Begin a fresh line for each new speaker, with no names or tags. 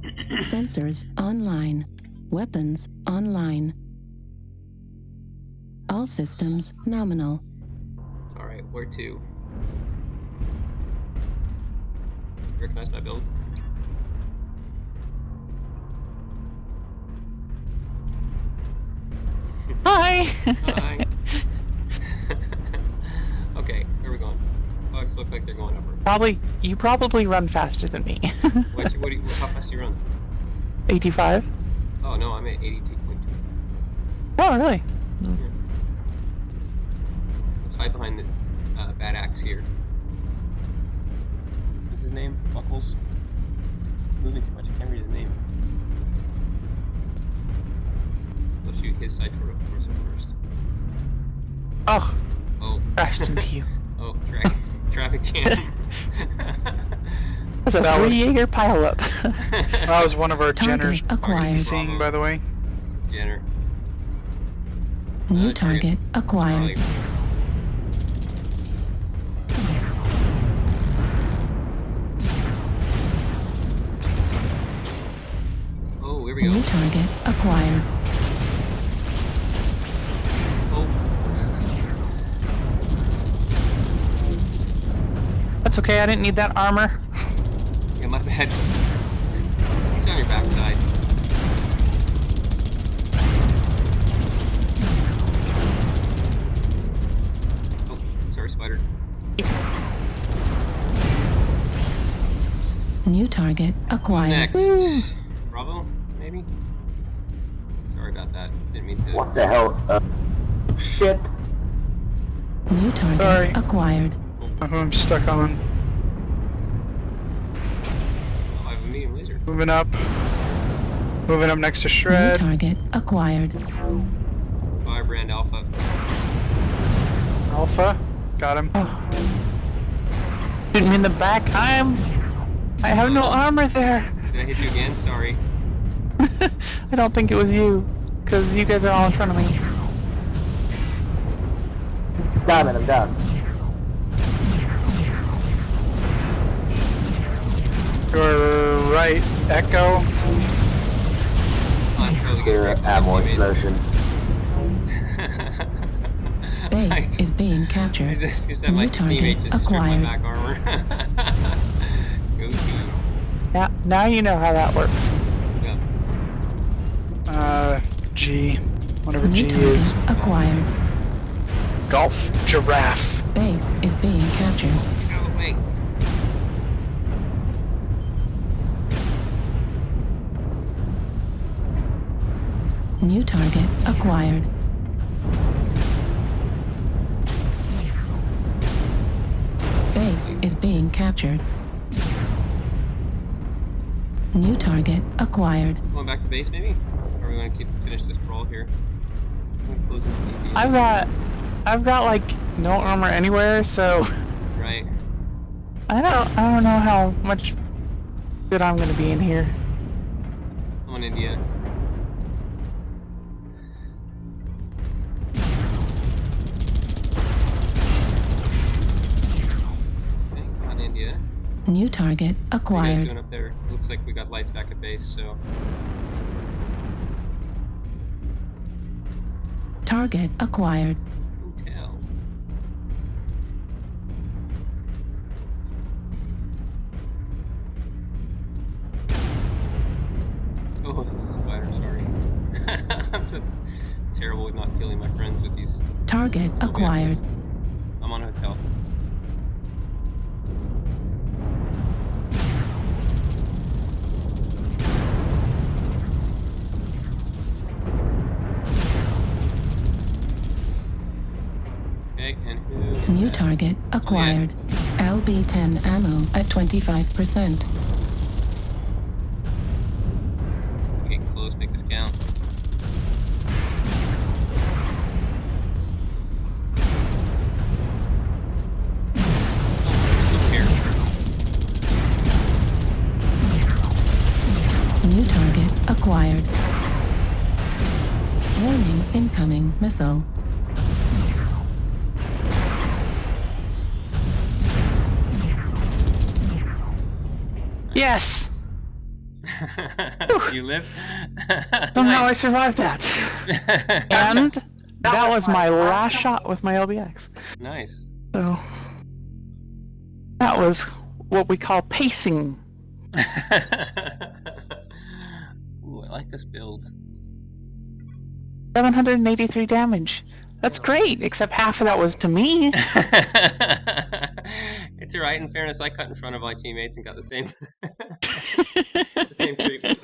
Sensors online. Weapons online. All systems nominal.
Alright, where to? Recognize my build?
Hi!
Hi! Okay, where are we going? Bugs look like they're going upward.
You probably run faster than me.
How fast do you run?
85?
Oh no, I'm at 82.2.
Oh, really?
Yeah. Let's hide behind the bad axe here. What's his name? Buckles? It's moving too much, I can't read his name. We'll shoot his side torso first.
Oh,
Oh.
crashed into you.
Oh, traffic jam.
That's a 3-Jager pileup.
That was one of our
Target
Jenners
acquired.
seeing, by the way.
Jenner.
New target acquired.
Charlie. Oh, here we go.
New target acquired.
Oh.
That's okay, I didn't need that armor.
Yeah, my bad. He's on your backside. Oh, sorry, spider.
New target acquired.
Next.
Woo.
Bravo, maybe? Sorry about that. Didn't mean to.
What the hell? Shit.
New target
Sorry.
acquired.
Who I'm stuck on.
Oh, I have a medium laser.
Moving up. Moving up next to
New
Shred.
target acquired.
Firebrand Alpha.
Alpha. Got him.
Shoot me in the back. I have no armor there.
Did I hit you again? Sorry.
I don't think it was you, because you guys are all in front of me.
Damn it, I'm down.
Your right, Echo.
I'm totally
Clear
gonna wreck
ammo
my teammates.
explosion.
Base is being
I
captured.
just have my
New target
teammate just strip my
acquired.
back armor. Go team.
Now you know how that works.
Yeah.
G. Whatever
New
G
target
is.
acquired.
Golf Giraffe.
Base is being captured.
Oh, wait.
New target acquired. Base is being captured. New target acquired.
Going back to base, maybe? Or are we going to finish this brawl here? I'm going to close in the DP.
I've got like no armor anywhere, so
Right.
I don't know how much good I'm gonna be in here.
I'm on India. Okay, on India.
New target
What are you guys
acquired.
doing up there? Looks like we got lights back at base, so...
Target acquired.
Hotel. Oh, it's a spider, sorry. I'm so terrible with not killing my friends with these...
Target
little
acquired.
axes. I'm on a hotel. Okay, and who is
New
that?
target acquired. LB-10 ammo at 25%.
We're getting close, make this count.
New target acquired. Warning, incoming missile.
Yes!
You live?
Somehow I
Nice.
survived that. And that was my last shot with my LBX.
Nice.
So that was what we call pacing.
Ooh, I like this build.
783 damage. That's great, except half of that was to me.
It's alright. In fairness, I cut in front of my teammates and got the same, the same treatment.